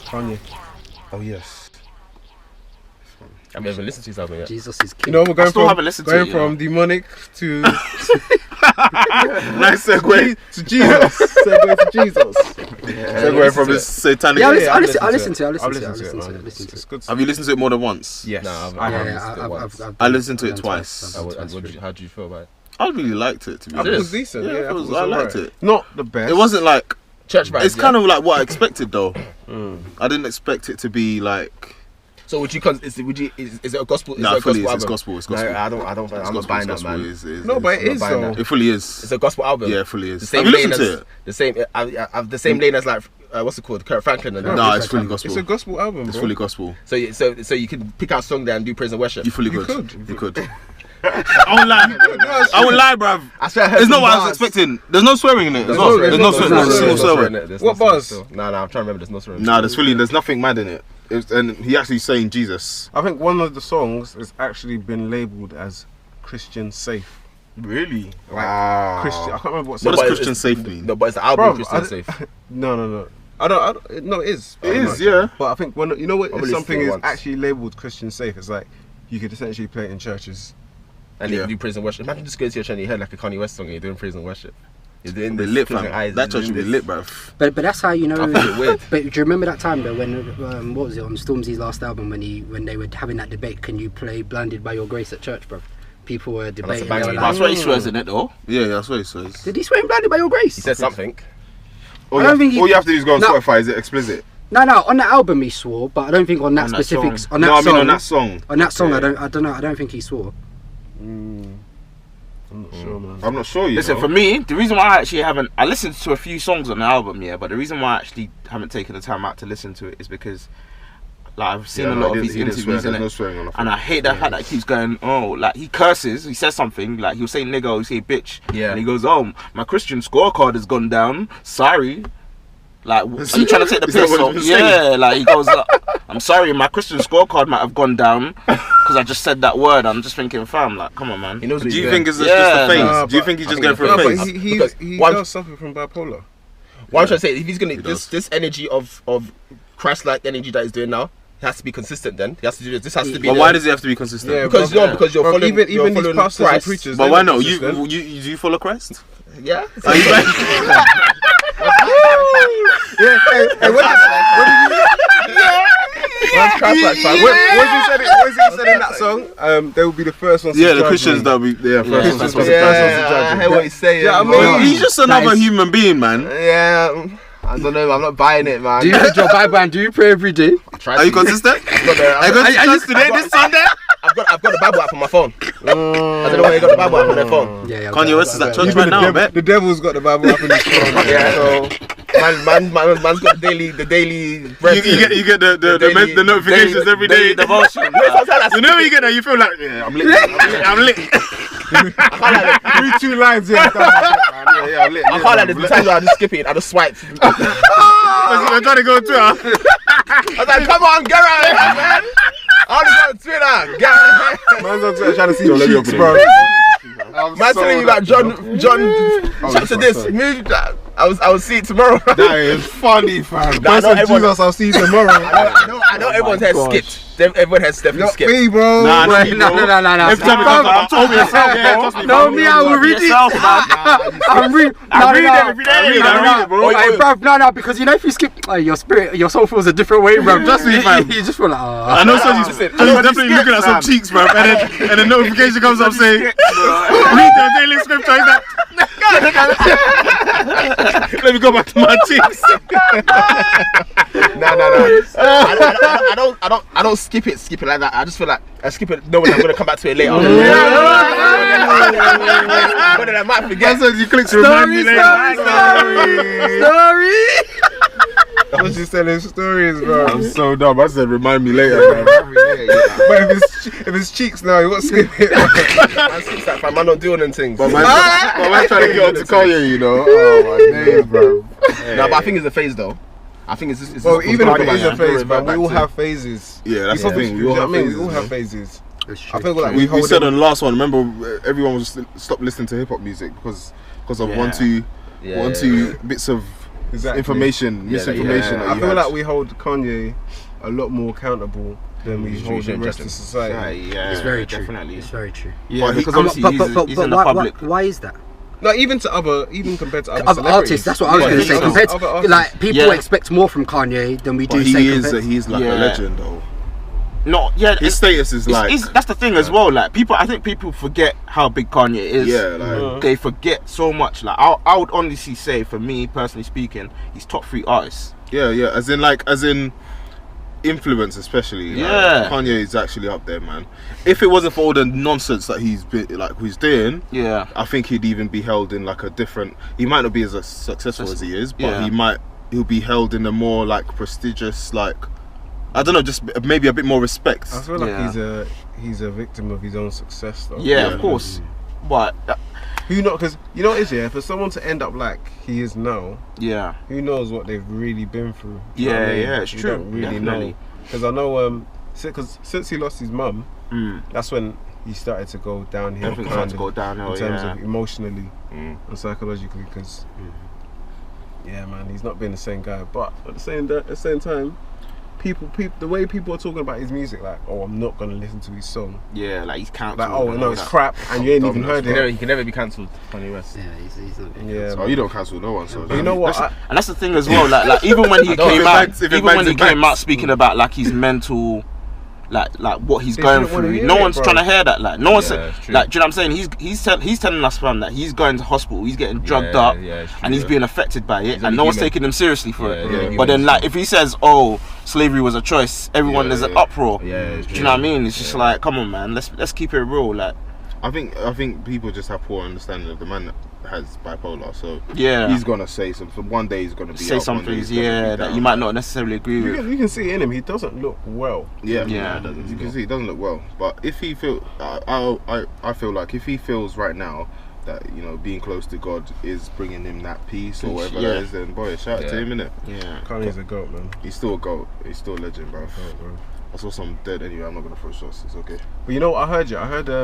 Kanye. Oh yes. I've never listened to his album yet. Jesus is king. You know, we're going haven't listened to it, from demonic to Nice segue. to Jesus. Segue to Jesus. Segue from his satanic. Yeah, I I've listened to it. It's good. Have you listened to it more than once? Yes. Nah, I have. I listened to it twice. How do you feel about it? I really liked it, to be I thought it honest. was decent. Yeah, Yeah, I liked it. Not the best. It wasn't like Church vibes. it's kind of like what I expected though. I didn't expect it to be like. So would you is it a gospel? No, it a fully gospel it's album? gospel. It's gospel. No, I don't. I'm not buying that, man. No, but it is buying though. that. It fully is. It's a gospel album. Yeah, it fully is. The same Have you lane listened to as it? the same. I've the same lane as like what's it called? Kurt Franklin. And No, it's fully gospel. It's a gospel album, bro. It's fully gospel. So you can pick out a song there and do praise and worship. You fully You could. could. You could. I won't lie. I won't lie, bruv. I swear I heard It's not some what I was bars. expecting. There's no swearing in it. There's no no swearing. swearing. There's no single swearing. What bars? No, I'm trying to remember. There's no swearing. Nah, there's nothing mad in it. And he actually saying Jesus. I think one of the songs has actually been labelled as Christian safe. Really? Like Christian. I can't remember what What song. does Christian safe mean? No, but it's the album Bro, Christian I- Safe. No. I don't. No, it is. It is, yeah. But I think when you know what, I've if only something seen it is once. actually labelled Christian safe, it's like you could essentially play it in churches. And Yeah. you do praise and worship. Imagine just going to your church and you heard like a Kanye West song and you're doing praise and worship. You're doing Be this. lit, closing fam. eyes, That you're church doing will be this. lit, bruv. But that's how you know. I find it weird. But do you remember that time though when what was it on Stormzy's last album when they were having that debate? Can you play "Blinded by Your Grace" at church, bro? People were debating. banger. They were That's like, what he swears in it though. Yeah, that's what he says. did he swear in "Blinded by Your Grace"? He said something. All I don't think he- you have to do is go on No. Spotify. Is it explicit? No, on that album he swore, but I don't think on that On that specific song. on that No, I song. mean on that song. On that song, Okay. I don't know. I don't think he swore. I'm not sure, man. I'm not sure. Listen, know. for me, the reason why I actually haven't, I listened to a few songs on the album, yeah, but the reason why I actually haven't taken the time out to listen to it is because, like, I've seen a lot of his interviews in no it, swearing on and I hate that fact that he keeps going, oh, like he curses, he says something, like he'll say nigga, or he'll say bitch, Yeah. and he goes, oh, my Christian scorecard has gone down, sorry. Like, are you trying to take the Is that piss what off? he was saying? Yeah, like he goes, I'm sorry, my Christian scorecard might have gone down because I just said that word. I'm just thinking, fam, like, come on, man. He knows what Do he's you doing. think it's just Yeah, a phase? nah, Do you but think he's I just think going for it's- a No, phase? but he One- does suffer from bipolar. What I'm trying to say, if he's gonna He does. this energy of Christ-like energy that he's doing now, he has to be consistent. Then he has to do this. This has to be. But the- why does he have to be consistent? Yeah, Because bro, because you're Bro, following even you're these following pastors and Christ. preachers. But they're why not not? consistent. You do you follow Christ? Yeah. Are you Yeah, hey, what did he said in that song? They will be the first ones. Yeah, to the judge Christians me. that'll be first Christians ones will to be the judge. first ones to I judge hear me. what he's saying. Yeah, I mean, bro. He's just another human being, man. Yeah, I don't know. I'm not buying it, man. Do you read your Bible and do you pray every day? Are you consistent? Are you consistent today, this Sunday? I've got the Bible app on my phone. I don't know where you got the Bible app on their phone. Yeah. Kanye West is at church Even right now, I bet. the devil's got the Bible up in his phone. Yeah, so man's got the daily bread. You get the notifications every day. Devotion. You know when you get that, you feel like, yeah, I'm lit. Read 2 lines, yeah. Yeah, I'm lit. I can't like the times where I just skip it. I just swipe. I'm trying to go on Twitter. I was like, come on, get out of here, man. I only got Twitter. Get out of here. Man's on Twitter trying to see let me cheeks, open bro. Man telling you about John chapter this. I will see it tomorrow. That is funny, fam. Nah, I know Person everyone- Jesus, I'll see you tomorrow. I know everyone's head skipped. Everyone has definitely Not skipped. me, bro. Nah, No. every time it comes up, I'm talking yourself, bro. No, me, I will read it. I'm read. I read it every day. I read it, bro. Hey, bruv, no, because you know if you skip, your spirit, your soul feels a different way, bruv. Trust me, fam. You just feel like, I know Soji's definitely looking at some cheeks, bro, and the notification comes up saying, read the daily scripture. He's like, let me go back to my cheeks. No. I don't skip it like that. I just feel like I skip it knowing I'm gonna come back to it later. But then I might forget. That's when you click to remind me later. story. I was just telling stories, bro. I'm so dumb. I said remind me later, man. But if it's cheeks now, you won't skip it. Man skips that, fam. Man not doing them things. But man's trying to get on to Kanye, you know. Oh my days, bro. No, but I think it's a phase though. I think it's just. Well, even if it is a phase, going but we back all to- have phases. Yeah, that's the thing. We all have phases. We all have phases. I feel like We said on the last one. Remember, everyone was stopped listening to hip hop music because of one, two bits of Exactly. misinformation. that I you feel had. like we hold Kanye a lot more accountable than we hold the shouldn't rest judge of him. society. Yeah, It's very true. definitely. It's very true. Yeah, But he- because but- obviously he's in the public. Why is that? No, even compared to other Other celebrities. artists, that's what I was Yeah, going to say. other Compared to, artists. like, people Yeah. expect more from Kanye than we do. But say he's like a Yeah. legend though. No, yeah, His status is like. that's the thing as well. Like I think people forget how big Kanye is. Yeah, like. They forget so much. Like I would honestly say, for me personally speaking, he's top 3 artists. Yeah, as in influence, especially. Yeah. Like, Kanye is actually up there, man. If it wasn't for all the nonsense that he's doing, Yeah, I think he'd even be held in like a different. He might not be as successful as he is, but Yeah. he'll be held in a more like prestigious, like, I don't know, just maybe a bit more respect. I feel like Yeah. he's a victim of his own success, though. yeah, of course. But Who knows? Because you know what it is, yeah. For someone to end up like he is now, yeah, who knows what they've really been through? Do you know Yeah, what I mean? yeah, it's You true, don't really definitely. know. Because I know, since he lost his mum, that's when he started to go downhill. everything started to kinda, go downhill. in terms Yeah, of emotionally Mm. and psychologically. Because yeah, man, he's not been the same guy. But at the same time, people, the way people are talking about his music, like, oh, I'm not gonna listen to his song. yeah, like he's cancelled. Like, oh and no, all it's that. crap, and you ain't even heard it. He can never be cancelled, Kanye West. Yeah, he's not. Yeah, Oh, man. you don't cancel no one, so. You know what? And that's the thing as well. Like even when he don't- came if it out, bangs- if it even when bangs, he it came bangs. out speaking about like his mental, like what he's They going didn't wanna through. hear No it, one's bro. trying to hear that. Like no one's Yeah, it's true. like. Do you know what I'm saying? He's telling us, fam, that he's going to hospital. He's getting drugged Yeah, up, yeah, it's true, and he's yeah. being affected by it, and only no one's human. taking him seriously for Yeah, it. yeah, Yeah. But then, human. like, if he says, "Oh, slavery was a choice," everyone Yeah, there's an yeah. uproar. Yeah, it's Do true. you know what I mean? It's just like, come on, man. Let's keep it real. Like, I think people just have poor understanding of the man that has bipolar. So yeah, he's gonna say something. One day he's gonna be say up, some one day things, he's gonna yeah, be that down. you might not necessarily agree with. You can see in him, he doesn't look well. Yeah, Yeah. You can see he doesn't look well. But if he feel, I feel like if he feels right now that, you know, being close to God is bringing him that peace or whatever yeah. that is, then boy, shout out to Yeah. him, innit? Yeah. Kanye's a goat, man. He's still a goat. He's still a legend, bro. Goat, bro. I saw some dead anyway. I'm not gonna throw shots. It's okay. But you know what I heard? I heard I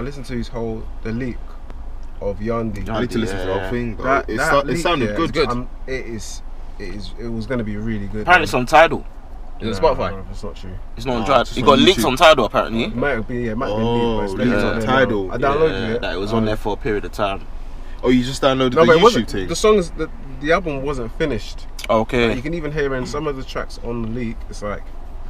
listened to the leak of Yandi. I need to listen to the Yeah. whole thing. Though. That It leak, sounded yeah, good. It was gonna be really good. Apparently, it's on Tidal. Is it Nah, Spotify? nah, it's not true. It's not on Oh, Tidal. it's It on got leaked YouTube. on Tidal apparently. It might have been leaked, but Oh, it's leaked definitely on there Tidal. now. I downloaded Yeah, it. that it was on there for a period of time. Oh, you just downloaded No, the but it YouTube wasn't. thing. The songs, the album wasn't finished. Okay. You can even hear in some of the tracks on the leak. It's like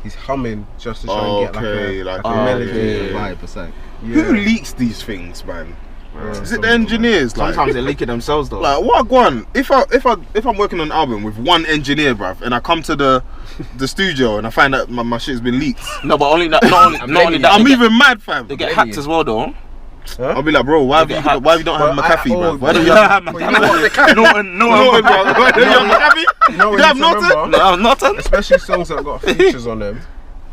he's humming just to try and get Okay, like like a a melody. okay. Yeah. 5%. Who leaks these things, man? Yeah, Is it some the of them. engineers? Like, Sometimes they leak it themselves though. like what one? If I'm working on an album with one engineer, bruv, and I come to the studio and I find out my shit's been leaked, No, but only that. Not only that. I'm they get, even mad, fam. they get hacked as well though. I'll be like, bro, why have They you get hacked. don't have But McAfee, oh, bruv? Why don't you Yeah, have man. But you know what? No one. no, bruv? Why don't you have McAfee? You know what You have you need to Norton? remember? No, nothing. Especially songs that got features on them.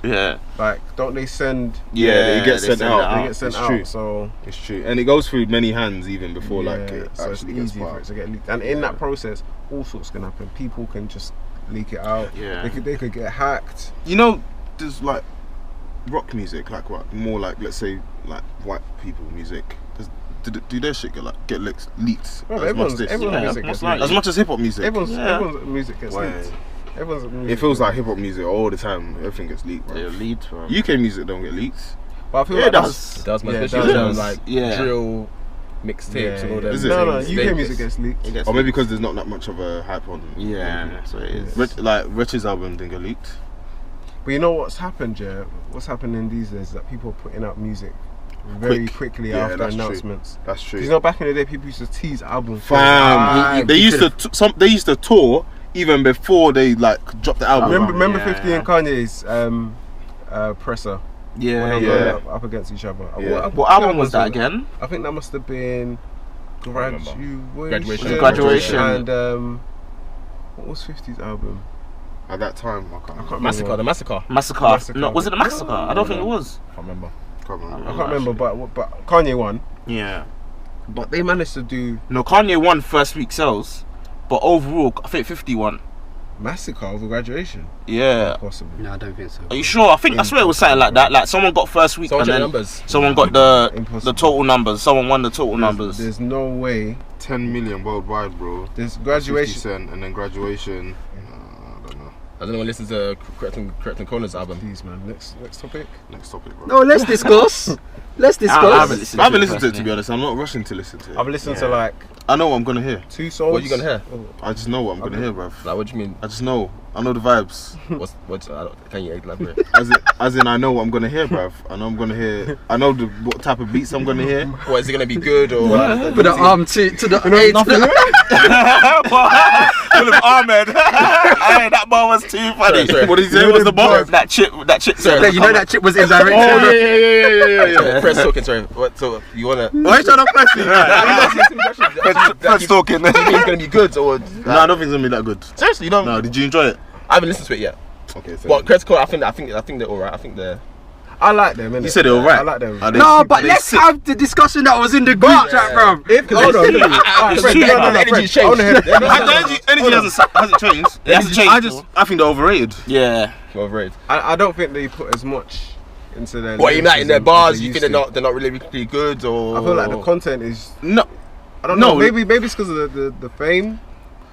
Yeah. Like, don't they send? Yeah, they get sent send out. it They get sent It's out. true. So It's true, and it goes through many hands even before like yeah, it so it's actually gets easy for filed. it to get leaked. And in that process, all sorts can happen. People can just leak it out. Yeah. They could get hacked. You know, there's like rock music, like what more like, let's say, like white people music. Do their shit get leaked Bro, as much everyone's as this? everyone's Yeah, music most gets likely. leaked. As much as hip hop music. Everyone's music gets Wow. leaked. Everyone's music It feels gets like leaked. hip hop music all the time. Everything gets leaked, bro. Yeah, lead. UK music don't get leaked. But I feel Yeah, like it that's- does. It does, man. Yeah, it Especially does. with them, like Yeah. drill mixtapes and all them. Is it? No, things. UK They- music gets leaked. It gets Or maybe leaked. because there's not that much of a hype on. Yeah, that's what it is. Like Rich's album didn't get leaked. But you know what's happened, yeah? What's happening these days is that people are putting out music very Quick. quickly Yeah, after that's true. announcements. That's true. You know, back in the day, people used to tease albums. Fam, they you used to they used to tour even before they like dropped the album. Remember Yeah. 50 and Kanye's presser Yeah, when they yeah. were up against each other. Yeah. What album was that again? I think that must have been Graduation. Graduation. And what was 50's album? At that time, I can't remember. Massacre, the Massacre. Massacre. Massacre. No, was it a massacre? I don't think it was. I can't remember. Can't remember. I can't remember, but Kanye won. Yeah. But they managed to do No, Kanye won first week sales, but overall, I think 50 won. Massacre over Graduation. Yeah. Possible. No, I don't think so. Are you sure? I swear it was something like that. Like someone got first week Someone and check then the numbers. someone got the Impossible. total numbers. Someone won the total numbers. There's no way 10 million worldwide, bro. There's 50 Graduation. Cent, and then Graduation. I don't know. Has anyone listened to Correct and Connor's album? Please, man. Next topic. Next topic, bro. No, let's discuss. Let's I haven't discuss. listened I haven't to listened to it, to personally. be honest. I'm not rushing to listen to it. I've listened to like I know what I'm gonna hear. 2 songs. What you gonna hear? I just know what I'm gonna hear, bruv. Like, what do you mean? I just know. I know the vibes. Can you elaborate? As in, I know what I'm gonna hear, bruv. I know I'm gonna hear. I know what type of beats I'm gonna hear. What, is it gonna be good or? With the arm to the A to the Full of Ahmed. Hey, that bar was too funny. Sorry. What did he say? What's the bar? That chip Sorry, You know that chip was indirect. Oh yeah. Press talking. Sorry. What? So you wanna? Why are you trying to press me? Press talking. Do you think it's gonna be good or? No, I don't think it's gonna be that good. Seriously, you don't? No, did you enjoy it? I haven't listened to it yet. Okay, so But Correct and Conor, I think they're alright. I think they're. I like them. you said they're alright. I like them. Are they- No, but they let's sick? have the discussion that was in the group chat, bro. If hold on, The energy's changed. The energy hasn't changed. It hasn't changed. I think they're overrated. Yeah. Overrated. I don't think they put as much into their. What, even like in their lyricism bars, as they you used think to. they're not really good or? I feel like the content is. No, I don't know. No. Maybe it's because of the fame.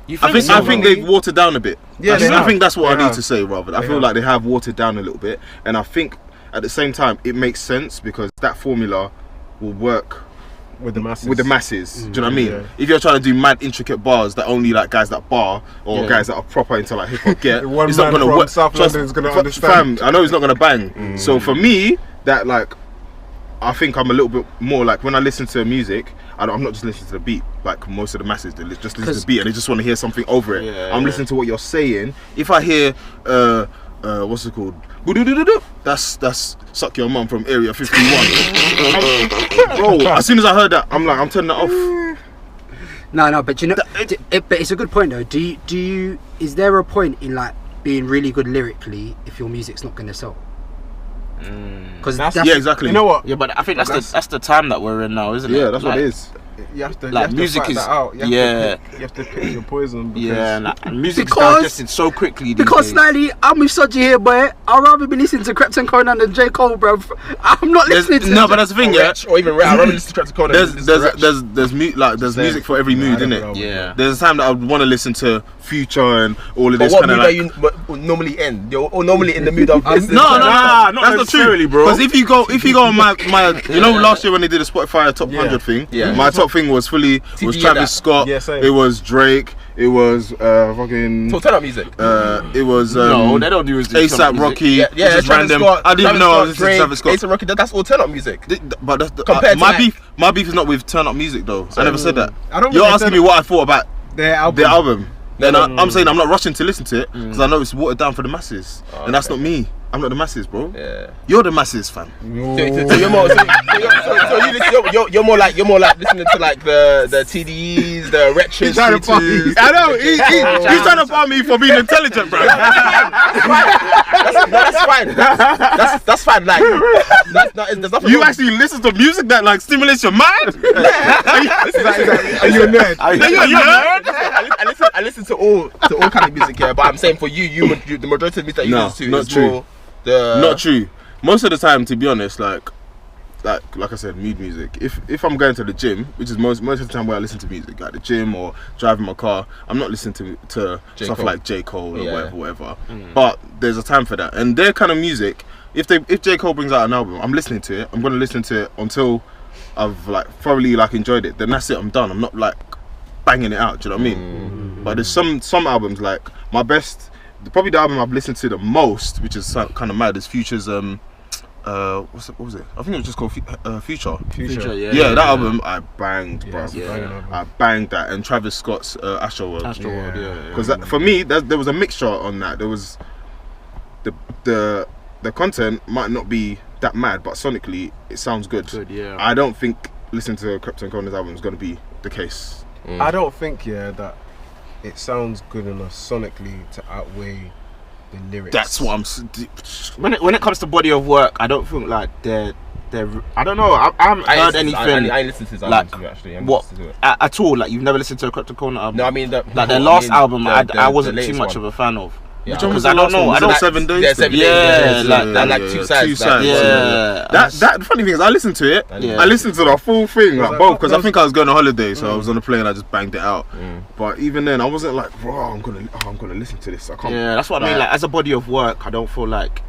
You I think they've watered down a bit. Yeah, they I have. think that's what They I need have. to say, rather. I They feel have. like they have watered down a little bit, and I think at the same time it makes sense because that formula will work With the masses. with the masses. Do you know what I mean? Yeah. If you're trying to do mad intricate bars that only like guys that bar or Yeah. guys that are proper into like hip hop get, One it's not man gonna from work. South Trust- London's gonna f- understand. Fam, I know it's not gonna bang. So for me, that like, I think I'm a little bit more like when I listen to music, I'm not just listening to the beat like most of the masses. They just listen to the beat and they just want to hear something over it. Yeah, I'm yeah. listening to what you're saying. If I hear what's it called? That's Suck Your Mum from Area 51. Bro, as soon as I heard that, I'm turning that off. No, but you know, but it's a good point though. Do you? Is there a point in like being really good lyrically if your music's not gonna sell? Because Yeah, exactly. You know what? Yeah, but I think that's the time that we're in now, isn't it? Yeah, that's what Like, it is. You have to. Like, you have to music fight is- that out. You have yeah. To pick, you have to pick your poison. Because Yeah, and music's Because- digested so quickly these Because days. slightly, I'm with Soji here, boy. I'd rather be listening to Krypton Conan than J. Cole, bro. I'm not listening to No, but that's the thing, yeah. Or even rap. I remember listening to Correct and Conor. There's music for every mood, innit? Yeah. There's a time that I would want to listen to Future and all of But this what kind mood of are like. you normally in? You're normally in the mood of. listening No, to- not not necessarily, bro. Because if you go on my you know last year when they did a Spotify top 100 thing, Yeah. my top thing was fully was TDE Travis that. Scott, Yeah, same. it was Drake, it was fucking So turn up music. it was No, they don't do it. ASAP Rocky, Yeah, just Travis random. Scott, I didn't even Travis know I was Scott, listening to Drake, Travis Scott. A$AP Rocky. That's all turn up music. But that's Compared to my like- beef. My beef is not with turn up music though. I never said that. I don't You're really asking turn me what I thought about their album. the album. Then No, I'm saying I'm not rushing to listen to it because I know it's watered down for the masses, and that's not me. I'm not the masses, bro. Yeah. You're the masses, fam. So you're more. You're more like listening to like the TDEs, the retro He's trying to fuck me. sweeties. I know he's trying to find me for being intelligent, bro. That's fine. That's fine. Like there's nothing. You wrong. actually listen to music that like stimulates your mind. Are you a nerd? Are you a nerd? I listen to all kind of music here, but I'm saying for you the majority of music that you No, listen to not is true. more the Not true. Most of the time, to be honest, like I said, mood music. If I'm going to the gym, which is most of the time where I listen to music, like the gym or driving my car, I'm not listening to J. stuff Cole. like J. Cole or Yeah. whatever. But there's a time for that, and their kind of music. If J. Cole brings out an album, I'm listening to it. I'm gonna listen to it until I've like thoroughly like enjoyed it. Then that's it. I'm done. I'm not like banging it out. Do you know what I mean? But there's some albums like my best. Probably the album I've listened to the most, which is kind of mad, is Future's what was it? I think it was just called Future. Future, Yeah, that album I banged, bro. it's a banging album. I banged that, and Travis Scott's Astroworld. Astroworld, yeah. Because for me, there was a mixture on that. There was the content might not be that mad, but sonically it sounds good. Good, yeah. I don't think listening to Krypton Connor's album is going to be the case. I don't think that it sounds good enough sonically to outweigh the lyrics. That's what I'm. When it comes to body of work, I don't think like they're I don't know. I haven't heard anything I ain't listened to his like album actually. I haven't what listened to it. at all. Like you've never listened to a Krypton Corner album. No, I mean like their last album, I wasn't too much of a fan of. Yeah, Which one was because the I last don't know. one? I Was don't. it 7 days? Yeah, 7 days. Yeah, like two sides. Yeah. That the funny thing is, I listened to it. Yeah. I listened to the full thing, like that- both, because I those- think I was going on holiday, so I was on the plane. I just banged it out. Mm. But even then, I wasn't like, bro, I'm gonna listen to this. I can't. Yeah, that's what I mean. Like, as a body of work, I don't feel like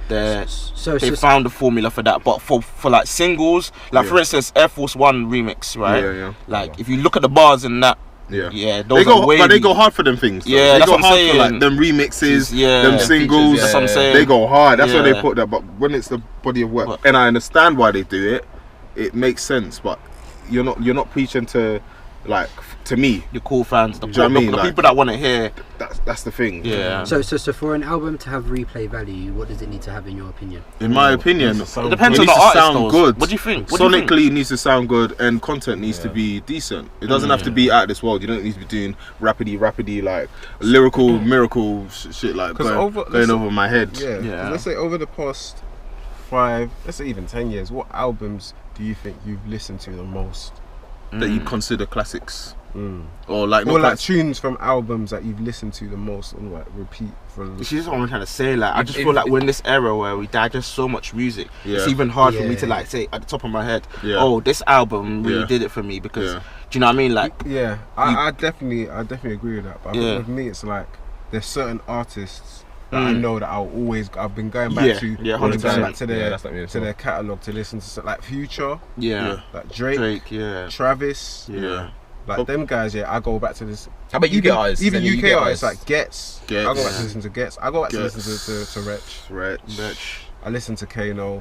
they So found the formula for that. But for like singles, like for instance, Air Force One remix, right? Yeah. Like if you look at the bars in that, Yeah, those they are go, wavy. but they go hard for them things. Though. Yeah, they that's go what I'm hard saying. for like them remixes, Yeah. them Them singles. features, That's what I'm saying. They go hard. That's why they Yeah. put that. But when it's the body of work, But- and I understand why they do it, it makes sense. But you're not preaching to, like, to me. the cool fans, the, Do you know what I mean? the Like- people that want to hear. That's the thing. Yeah. So for an album to have replay value, what does it need to have in your opinion? In my opinion, needs to sound It depends it on needs the to artist. sound though. good. What do you think? What do you think? Sonically, it needs to sound good, and content needs to be decent. It doesn't have to be out of this world. You don't need to be doing rapidy, like lyrical miracle shit like 'Cause going let's- over my head. Yeah. 'Cause Yeah. let's say over the past 5, let's say even 10 years, what albums do you think you've listened to the most? That you'd consider classics, Mm. or like not Or like classics. tunes from albums that you've listened to the most on like repeat for. You see, that's what I'm trying to say. Like, I just feel like we're in this era where we digest so much music. It's Yeah. even hard for me to Yeah. like say at the top of my head, Yeah. oh, this album really Yeah. did it for me because, Yeah. do you know what I mean? Like, Yeah, I definitely agree with that. But I Yeah. think with me, it's like there's certain artists that I know that I've been going back Yeah, to. yeah, I've been going 100%. back to their that's not me as to well. their catalog to listen to like Future, yeah, like Drake, yeah, Travis, yeah. like them guys. Yeah, I go back to this. How about UK artists? Even Any UK artists like Gets. Gets. I go back to listen to Gets. I go back to Gets. listen to Wretch. Bitch. I listen to Kano.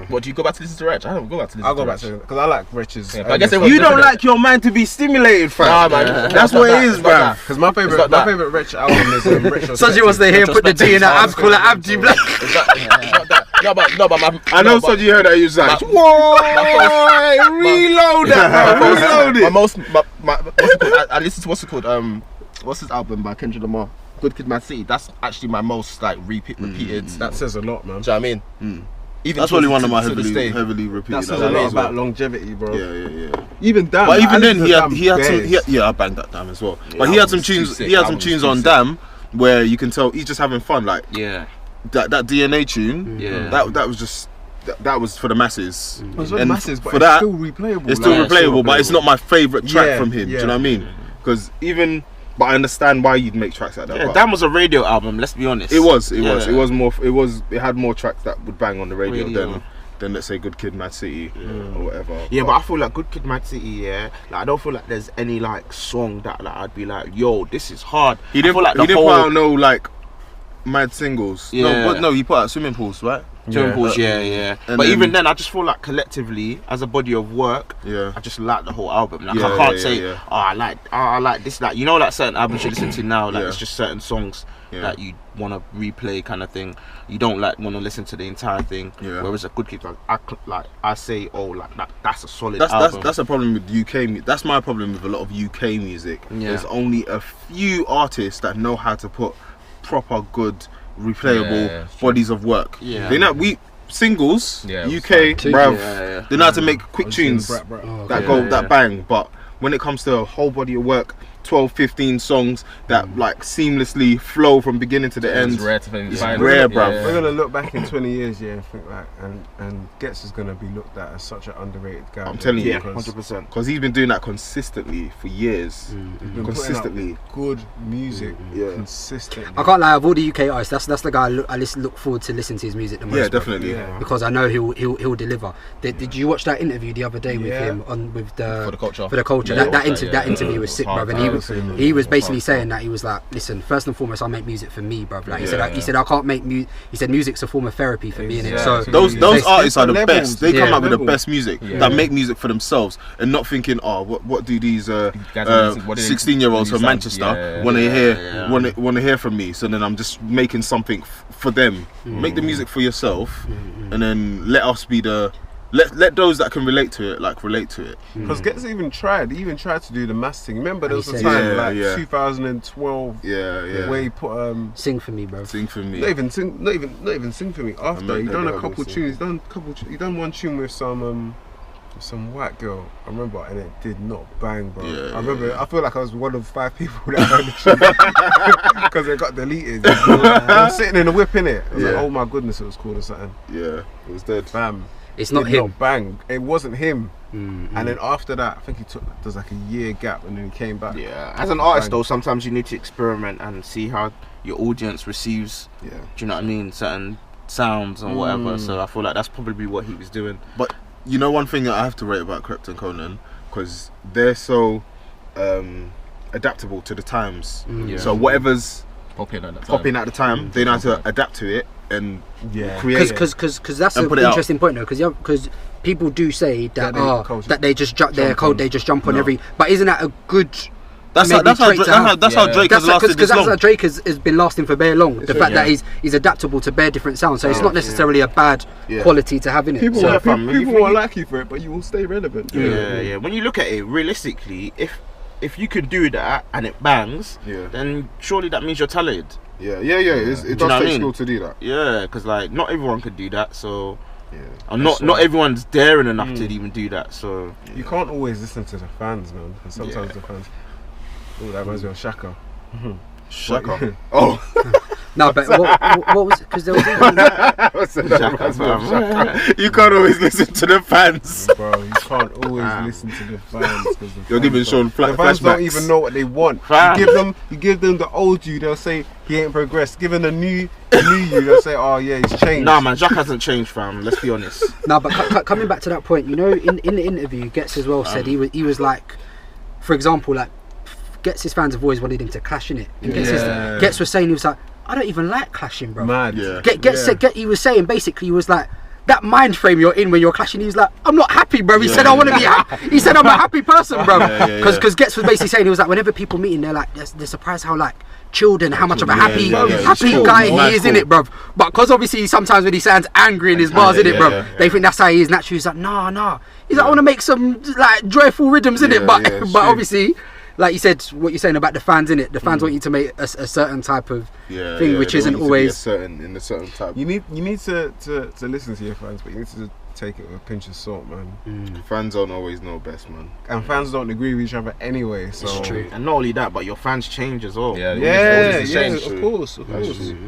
What do you go back to listen to Reg? I don't go back to listen I'll to go back to because I like Wretch's. Yeah, but I guess everyone's You don't different. like your mind to be stimulated, fam. Nah, man. That's what it is, bruv. because my It's favorite not that. Wretch album is Wretch. Sanji wants to hear put the D in that ab, call it Abdi Black. It's not that. No, but my. I know, no, but- Sanji, you heard that. You was like, My- whoa, reload that, bro. Reload My it. most, what's it called? I listened to what's it called? What's his album by Kendrick Lamar? Good Kid, Mad City. That's actually my most like repeated. That says a lot, man. Do you know what I mean? Even That's to- probably one of my to this day. heavily repeated. That says albums a lot as well. about longevity, bro. Yeah. Even Damn. But I even then, listen he to had Damn some. bears. Yeah, I banged that Damn as well. But that he had some album's too tunes. sick. He had That some album's tunes too on sick. Damn where you can tell he's just having fun. Like Yeah, that DNA tune. yeah. That was just. That was for the masses. It was for the And masses, but for it's that, still replayable. It's still like, replayable, but it's not my favorite track Yeah, from him. Do yeah. you know what I mean? Because but I understand why you'd make tracks like that. Yeah, but Damn was a radio album. Let's be honest. it was Yeah. more. It had more tracks that would bang on the radio, Radio. than let's say Good Kid, Mad City or whatever. Yeah, but I feel like Good Kid, Mad City. Yeah, like I don't feel like there's any like song that like, I'd be like, yo, this is hard. he I didn't. feel like He the didn't whole put out no like mad singles. Yeah. No, he put out Swimming Pools, right? Swimming Pools, yeah. And But then- even then, I just feel like collectively, as a body of work, Yeah. I just like the whole album. Like Yeah, I can't yeah, say, yeah. oh, I like this. Like you know, like certain albums you listen to now, like Yeah. it's just certain songs Yeah. that you want to replay, kind of thing. You don't like want to listen to the entire thing. Yeah. Whereas a Good Kid, I say, oh, like that's a solid album. That's a problem with UK. That's my problem with a lot of UK music. Yeah. There's only a few artists that know how to put proper good replayable Yeah, true. bodies of work. Yeah. They know singles. Yeah, UK, fine. bruv. Yeah. They know how to make quick tunes Brat, brat. Oh, that okay. go Yeah. that bang. But when it comes to a whole body of work, 12, 15 songs that like seamlessly flow from beginning to the end. It's rare to find. It's rare, bruv. We're gonna look back in 20 years, yeah, and think like, and Gets is gonna be looked at as such an underrated guy. I'm telling you, Yeah, because 100%. Because he's been doing that consistently for years. he's been putting out Consistently. good music, Yeah. consistently. I can't lie, of all the UK artists, that's the guy I look forward to listening to his music the most. Yeah, bro. definitely. Yeah. Because I know he'll deliver. Did you watch that interview the other day with Yeah. him with the For the Culture. For the culture, Yeah, that yeah. interview was It sick, was bruv. hard. And I was saying he was it was basically hard. saying that he was like, listen, first and foremost, I make music for me, bruv. Like he said, Yeah. he said I can't make music. He said music's a form of therapy for me, innit? Exactly. So Those There's artists are the different best. They come Yeah. up with the levels. best music Yeah. that make music for themselves and not thinking, oh, what do these guys are listening- what do they- 16-year-olds from what do you Manchester sound? want to Yeah, hear yeah. want to hear from me? So then I'm just making something for them. Make the music for yourself, and then let us be the let those that can relate to it relate to it. Because Gets even tried. He even tried to do the mass thing. Remember there was a said- time Yeah, like yeah. 2012 Yeah. where he put sing for me, bro. Sing for me. not even sing for me. After make he that done a album couple sing. tunes. He done one tune with some some white girl, I remember, and it did not bang, bro. Yeah, I remember. yeah. I feel like I was one of 5 people that heard the shit because it got deleted. I was sitting in the whip, innit? I was like, Yeah. oh my goodness, it was cool or something. Yeah, it was dead. Bam. It's not Did him. not bang. It wasn't him. Mm, And then after that, I think there's like a year gap, and then he came back. Yeah, as an artist Bang. though, sometimes you need to experiment and see how your audience receives. Yeah. Do you know what I mean? Certain sounds and whatever. So I feel like that's probably what he was doing. But you know, one thing that I have to rate about Krept and Conan, because they're so adaptable to the times. Yeah. So whatever's Popping at the time. popping at the time, they know how to adapt to it and Yeah. create. Because that's And an put it out. interesting point though. Because people do say that That they just jump their code, they just jump on No. every. But isn't that a good? That's maybe how trait to have? Drake has lasted this Because that's long. how Drake has been lasting for very long. The true, fact that yeah. he's adaptable to bare different sounds, so it's Yeah. not necessarily a bad Yeah. quality to have in it. People, So, won't, fam, people, if people you- won't like you for it, but you will stay relevant. Yeah. When you look at it realistically, if you could do that and it bangs, Yeah. then surely that means you're talented. Yeah. It Do you does know what I take mean? skill to do that. Yeah, because like not everyone could do that. So Yeah. and not everyone's daring enough to even do that. So You can't always listen to the fans, man. And sometimes Yeah. the fans. Oh, that reminds me of Shaka. Shaka. Oh. No, but what was because there was You can't always listen to the fans. Bro, you can't always listen to the fans. 'Cause the You're fans giving don't- Sean the fans don't flashbacks. even know what they want. Fam. You give them the old you, they'll say he ain't progressed. Given the new you, they'll say, oh yeah, he's changed. nah, man, Jack hasn't changed, fam. Let's be honest. No, but coming back to that point, you know, in the interview, Getz as well said he was like, for example, like Getz's fans have always wanted him to clash in it. And Yeah. Getz was saying he was like, I don't even like clashing, bro. Mad. Yeah. Getz said, he was saying basically he was like, that mind frame you're in when you're clashing, he was like, I'm not happy, bro. He said I want to be happy. He said I'm a happy person, bro. Because Getz was basically saying he was like, whenever people meet him, they're like, they're surprised how like chilled and how much of a happy He's cool. guy Mad he is cool. in it, bro. But because obviously sometimes when he sounds angry in his bars, in it, bro, they think that's how he is naturally. He's like, nah. He's like, I want to make some like joyful rhythms in it, but yeah, but true. obviously, like you said, what you're saying about the fans in it, the fans want you to make a certain type of thing, which they isn't want you to be always. in a certain type. You need to listen to your fans, but you need to take it with a pinch of salt, man. Fans don't always know best, man. And fans don't agree with each other anyway, so It's true. And not only that, but your fans change as well. Yeah, Yeah, it's yeah, changed. of course, of That's course. true.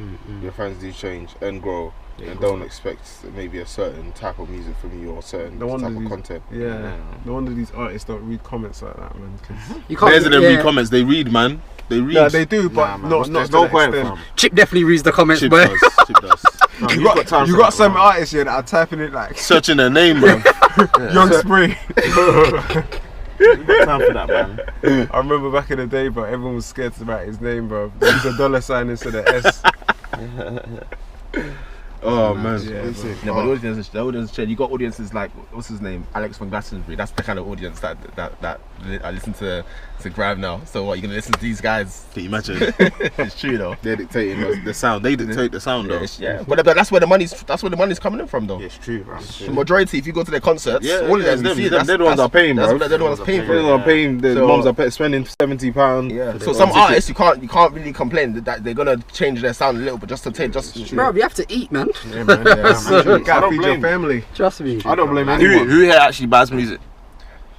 Your fans do change and grow, and don't expect maybe a certain type of music from you or a certain No wonder type of these- content. Yeah, no wonder these artists don't read comments like that, man. 'cause- You can't. Bears and yeah. read comments. They read, man. They read. No, they do, but Nah, man, not there's to no that point, extent. fam. Chip definitely reads the comments, Chip but does. Chip does. Fam, You you've got time you for got that, some man. artists here that are typing it like Searching their name, bro. Young Spree. You've got time for that, man. I remember back in the day, bro, everyone was scared to write his name, bro. There was a dollar sign instead of S. Oh man. Yeah, That's bro. it. No, but the audience change. You got audiences like what's his name, Alex from Glastonbury. That's the kind of audience that I listen to Grab now. So what, you gonna listen to these guys? Can you imagine? It's true though. They're dictating the sound. They dictate the sound, though. Yeah, but that's where the money's coming in from though. Yeah, it's true, bro. The majority, if you go to their concerts, Yeah, all of yeah, them, it's you see, them. They're the ones that are paying, bro. They're the ones that are paying for They're it. the ones paying. The So- moms are spending £70. Yeah. So some artists, you can't really complain that they're gonna change their sound a little bit just to take just. bro, you have to eat, man. Yeah, man. Yeah, So- you I gotta don't feed your blame you. family. Trust me. I don't blame Who anyone. here actually buys music?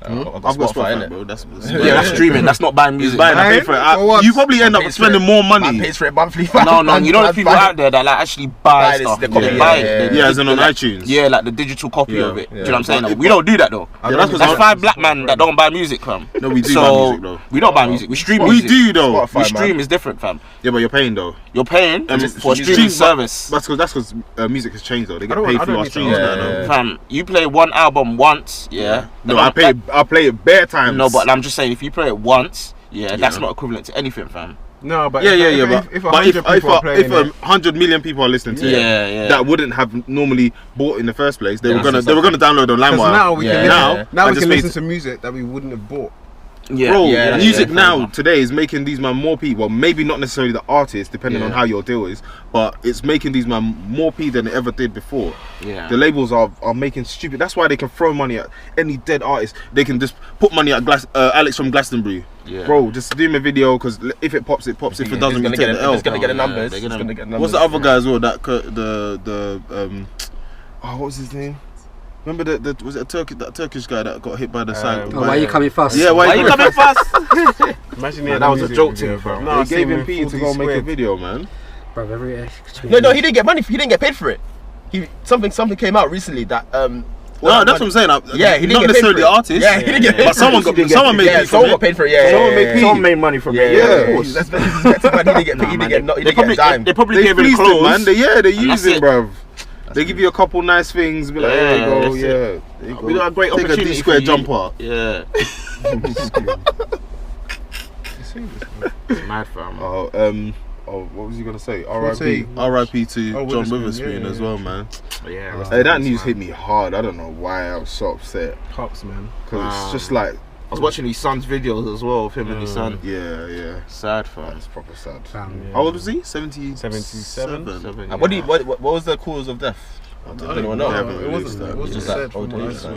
I've got I've got Spotify, Spotify, innit? bro. That's Yeah, that's streaming. That's not buying He's music. buying. I pay for it. You probably end up Pays for spending it. more Man money. pays for it monthly. No, you know the people out there that like actually buy Buy this, stuff. the copy, They buy it. yeah, They- Yeah, as in on like- iTunes. Yeah, like the digital copy Yeah, of it. Do you yeah. know what I'm saying? But- We don't do that though. Yeah, that's 'cause That's I- 5 black men that don't buy music, fam. No, we do so buy music, though. we don't buy music. We stream We music. do though. Spotify, We man. stream is different, fam. Yeah, but you're paying though. You're paying for a streaming service. That's because music has changed though. They get I paid don't through our need to streams know. now. Yeah. though. Fam, you play one album once, yeah. No, I play it bare times. No, but I'm just saying, if you play it once, that's not equivalent to anything, fam. No, but Yeah, if but 100 people are playing if it, 100 million people are listening to Yeah, it, yeah. that wouldn't have normally bought in the first place. They Yeah, were gonna that's download on because LimeWire. now we Yeah. can listen, Now, I we just can paid- listen to music that we wouldn't have bought. Yeah, Bro, Yeah, music yeah, now fam. today is making these man more people. Well, maybe not necessarily the artist, depending on Yeah. how your deal is, but it's making these man more P than it ever did before. Yeah. The labels are making stupid. That's why they can throw money at any dead artist. They can just put money at Alex from Glastonbury. Yeah. Bro, just do him a video because if it pops, it pops. If it doesn't, we take the L. It's gonna get the Yeah, numbers. they're It's gonna- gonna get numbers. What's the other guy as well? That the oh, what was his name? Remember was it that Turkish guy that got hit by the side? Oh, why are you coming fast? Yeah, Why you coming fast? Imagine Man, that was a joke thing, fam. They gave him P to go make a video, man. Bro, No, he didn't get money. He didn't get paid for it. Something came out recently that No, that's what I'm saying. Yeah, he didn't not get paid necessarily for the it. artist. Yeah, he didn't get paid But for it. someone made P someone from got paid for it. it. Someone made money from it. Yeah, of of course. course. That's but he didn't get a dime. They probably They gave him fleeced clothes. it, man. They And use that's it, it. bruv. They give you a couple nice things. Be like, Yeah, there you go. that's Yeah, it. there you go. We got a great Take opportunity. a D square for you. jumper. Yeah. It's mad, fam. What was he gonna say? say? R.I.P. to Oh, John Witherspoon, Witherspoon yeah, as yeah. well, man. Yeah. Hey, that news hit me hard. I don't know why I was so upset Pops, man. because it's just like, I was watching his son's videos as well of him and his son. yeah, Sad, fam. it's proper sad. Fam. How old was he? 77. 77? What was the cause of death? I don't even know. It wasn't Just said that from old what I age, saw.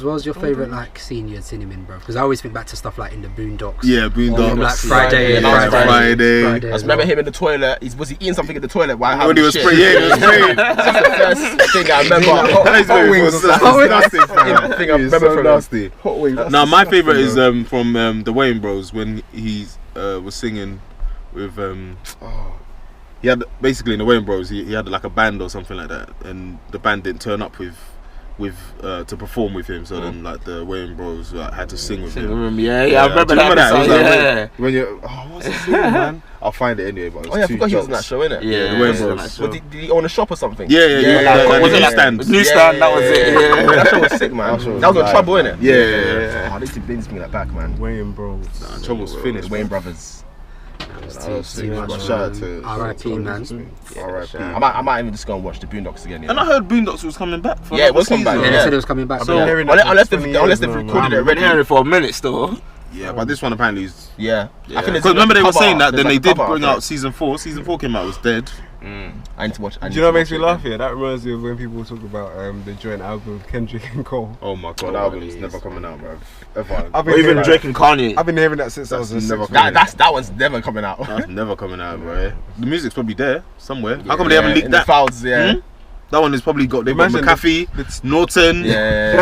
What was your favourite like scene you'd seen him in, bro? Because I always think back to stuff like in the Boondocks. Yeah, Or Boondocks. Black Friday. Friday. I just remember him in the toilet. Was he eating something in the toilet while When having he was shit? spraying, he was spraying. That's the first thing I remember. Hot wings was disgusting, fam. Thing I He is remember so from nasty. Hot wings. that's Now my disgusting, favorite is bro. from the Wayne Bros when he was singing with he had basically in the Wayne Bros he had like a band or something like that, and the band didn't turn up with to perform with him, so then like the Wayne Bros like, had to sing with him. Yeah, I remember Do you that. It was like Yeah. when you're what's the song, man? I'll find it anyway. But it was Oh yeah, I two forgot he was in that jokes. show, innit? Yeah, the Wayne yeah, Bros. that's What, so- did he own a shop or something? Yeah, like, was it it like- stand? Newsstand, that was it. Yeah. That show was sick, man. That show was That was on live, Trouble, man. innit? Yeah. Oh, they need to bring that back, man. Wayne Bros. Trouble's finished. Wayne Brothers. That was sick, too man. much, Shout out to R.I.P. man. R.I.P. I might even just go and watch the Boondocks again. And I heard Boondocks was coming back. For Yeah, it another was coming back, season. Yeah, they Yeah. said it was coming back. I've been hearing that for Unless 20 they've years recorded now, it man. I've been already. hearing it for a minute still. Yeah, but this one apparently is. Yeah. Yeah. I think Because remember they were saying that, then they did bring out out. season 4. Season 4 came out, was dead. I need to watch. Do you know what makes me laugh here? That reminds me of when people talk about the joint album of Kendrick and Cole. Oh my god, that album's never coming out, bro. Ever. I've Or been even hearing Drake and Kanye. I've been hearing that since I was That's a never sixth coming grade. That one's never coming out. That's never coming out, bro. The music's probably there somewhere. How come they haven't in leaked the that? files, yeah. That one is probably got. They've got Imagine McAfee, Norton. Yeah.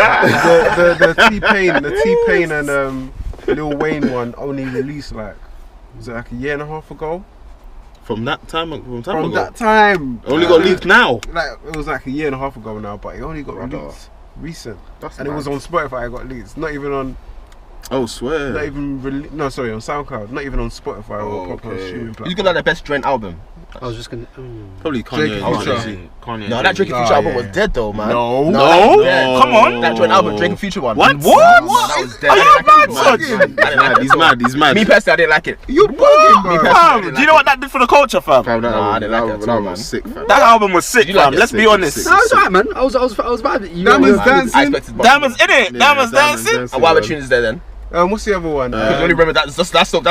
the T-Pain and Lil Wayne one only released like, was it like a year and a half ago? From that time ago. That time. Only got leaked now. Like it was like a year and a half ago now, but it only got Brother. released recent. That's And it was mad. on Spotify. It got leaked. Not even on. Oh, swear. Not even. No, sorry, on SoundCloud. Not even on Spotify or proper okay. streaming Who's platform. got like the best Drake album? I was just gonna. Probably Drake Kanye. and and Future. Jay-Z. Kanye. No, that Drake and Oh, Future album yeah. was dead though, man. No. that was dead. No. Come on. That joint album, Drake and Future one. What? That was dead. Are you I didn't mad, like son? it. I didn't like it He's at all. mad. He's mad. Me personally, I didn't like it. You bugging, bro. Fam, do you know what that did for the culture, fam? Fam, that Nah, I album- didn't like that it album- at that all, album man. was sick, fam. That album was sick, You like fam. it? Let's be Sick, honest. sick. No, it's alright, man. I was vibing. You Diamonds know, Dancing. I expected. Diamonds in it. Yeah, Diamonds Diamonds dancing. Dancing. And what other tunes there then? What's the other one? Because you only remember that's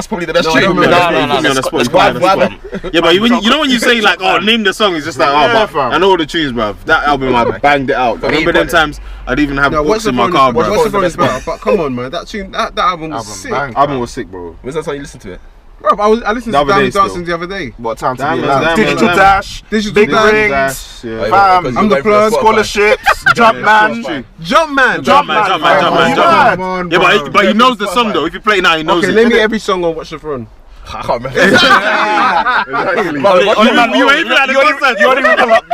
probably the best No, tune. I don't No, remember. no, no, no, no, let's no, go- Spotify, let's that's go- Spotify. Yeah, but you know when you say like, oh, name the song, it's just like, oh, Yeah, but fam. I know all the tunes, bruv. That album, I banged it out. I remember them times I'd even have No, books what's the in my phone? car, What's bruv. the phone is better? But come on, man, that tune, that album was sick. Album was sick, bro. When's the last time you listened to it? Bro, I listened The to other day Diamond still. Dancing the other day. What time to be Diamonds, alive? diamonds, Digital diamonds. Dash, Digital Big Dash. Rings, Dash, yeah. Fam, Because I'm you the went for plug. Spotify. scholarships, Jumpman. Jumpman. Jumpman. Yeah, but he knows the song though. If you play it now, he knows Okay, it. name me every song on Watch the Throne. I can't remember. You ain't even at the concert.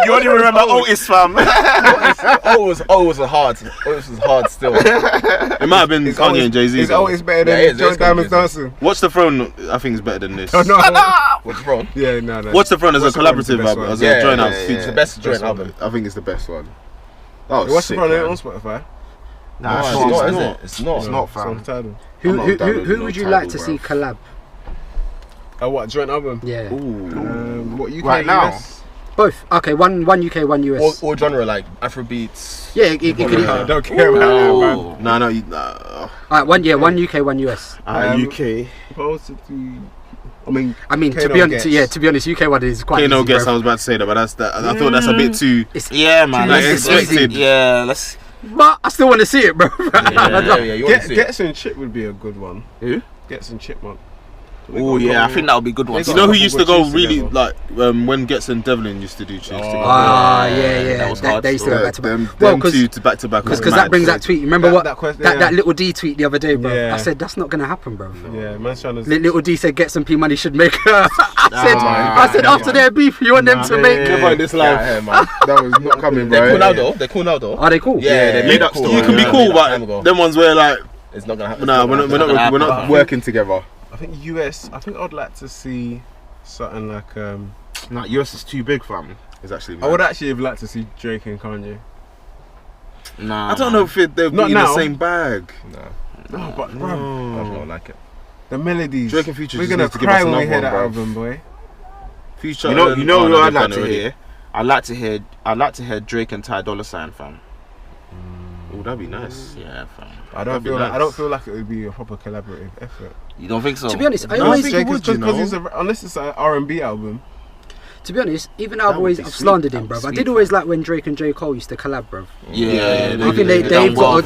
You only remember Otis, fam. It was hard. It was hard still. It might have been Kanye and Jay-Z. It's always better Yeah, it than is, John it's Diamond's gonna be Dancing. Watch the Throne, I think is better than this. Oh, no. What's wrong? Yeah, no. Watch the Throne as a Watch the Throne is the collaborative best album, one. as a joint album. It's the best joint album. I think it's the best one. That was What's the sick, front man. on Spotify? Nah, It's it's not, not, is is it? it? It's not. It's not, It's on fam. Tidal. I'm not downloading Who no would you Tidal, like to bruv. see collab? What, joint album? Yeah, What, UK, Right now? US? both. Okay, one UK, one US. All genre like Afrobeats. Yeah, it could. I don't care about that, man. No, Alright, one UK, one US. UK. Supposed to do... I mean, To Kano be honest, gets. to be honest, UK one is quite Kano easy, guess I bro. was about to say that, but I thought that's a bit too. Yeah, man. Like, Let's- expected. Yeah, let's. But I still want to see it, bro. Yeah, you want to see it. Gets and Chip would be a good one. Who? Gets and Chipmunk. Oh yeah, I think that would be good one. You know who couple used to good go tunes really together. like when Getz and Devlin used to do tunes together. Ah, yeah. that was hard They used to go still. back to back. Them Well, two to back to back. because that brings that tweet. Remember That- what that question- that yeah. little D tweet the other day, bro? Yeah. I said that's not gonna happen, bro. Yeah, man's trying to. Little D said get some P money should make. I man. said after their beef, you want them to make. Never in this life. Yeah, man. That was not coming, bro. They're cool now though. They're cool now though. Are they cool? Yeah, they made up cool. stuff. You can be Yeah, cool, made up time ago. but them ones where like, It's not gonna happen. nah, we're gonna not happen. working together. I think US. I think I'd like to see something like. Nah, US is too big, fam. It's actually. I would actually have liked to see Drake and Kanye. Nah, I don't know if they'll be Not in the now. same bag. No, but I bro, don't like it. the melodies. Drake and Future We're just gonna needs to give cry us when we another hear that one, bruv. album, boy. Future. You know and- who no, I'd they've like done to already. hear. I'd like to hear Drake and Ty Dolla $ign, fam. Oh, that'd be nice. Yeah, fam. I That'd don't be feel like nice. I don't feel like it would be a proper collaborative effort. You don't think so? To be honest, I No, always think Drake it is would, you because know. it's unless it's an R&B album. To be honest, even though That I've would always be I've sweet. slandered him, That would bro. I be did sweet, always like when Drake and J Cole used to collab, bro. Yeah, I think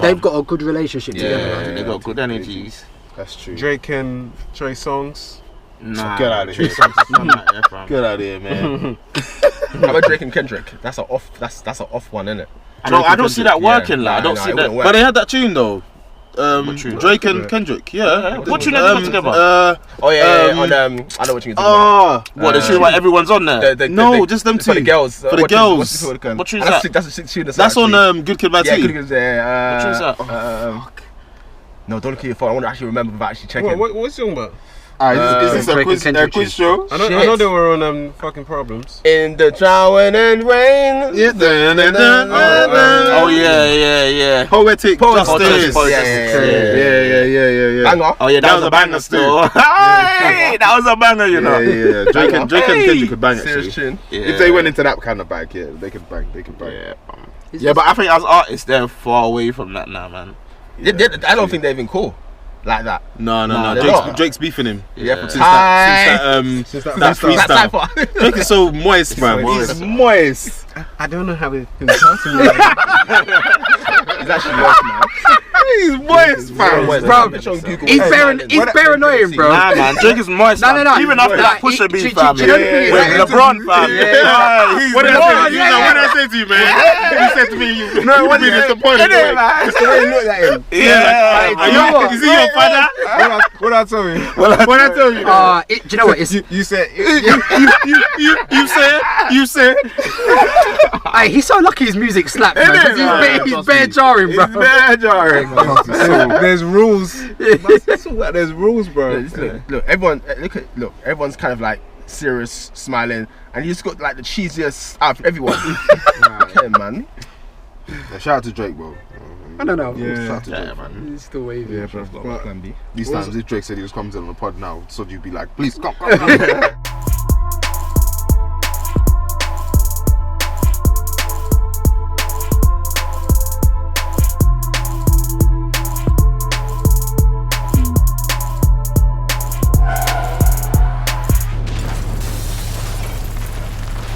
they've got a good relationship together. Yeah, man. they got good energies. That's true. Drake and Trey Songz. Nah, Get outta here. Trey Songz is not like that, fam. Get out of here, man. How about Drake and Kendrick? That's an off. That's an off one, isn't it? I don't see that working, Yeah, like. I don't nah, see it that. wouldn't work. But they had that tune though. What tune? Drake and Kendrick. Yeah. What tune they got together? Oh yeah, Um, on I know what you're talking about. What, the tune where everyone's on there? No, just them it's for the two. girls. For the What girls. What tune's that's that? That's a tune. That's on Good Kid, Mad Yeah, Tea. good because What tune's that? no, don't look at your phone. I want to actually remember without actually checking. What's the song about? Is this a Drake and quiz, Kendrick quiz show? I know Shit. they were on fucking Problems. In the showering and rain. Yeah. Oh yeah. Poetic Justice. Justice. Yeah. Banger. Oh yeah, that was a banger still. Hey, that was a banger, you know. Yeah. Drake and Kendrick could bang actually. Serious tune. If they went into that kind of bag, yeah, they could bang. Yeah, yeah, but I think as artists, they're far away from that now, man. I don't think they're even cool like that. No. they're not. Drake's beefing him. Yeah, for Since that freestyle. That's like Drake is so moist, man. He's moist. I don't know how it can start to me. It's actually worse, man. He's moist, fam. Bro, he's bare annoying, bro. Nah, man, Drake is moist. No, fam. no. Even after that Like, Pusha do beef, you fam. know the thing is, With like, LeBron, fam. Yeah. What did LeBron, I say to you, man? You said to me, you be disappointed. It's the way you look at him. Yeah. Is he your father? What I tell you? What I tell you? Do you know what? It's, You said You said. Ay, he's so lucky his music slaps, man. 'Cause he's bare jarring, bro. Bad jarring. there's rules. There's rules, bro. Look, everyone's kind of like serious, smiling, and you just got like the cheesiest out of everyone. Okay, man. Shout out to Drake, bro. I don't know. Yeah. Shout out to Drake, man. He's still waving. Yeah, bro. But Plan B. These times, if Drake said he was coming on the pod now, so you'd be like, please come.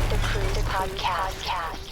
The Cruise Podcast.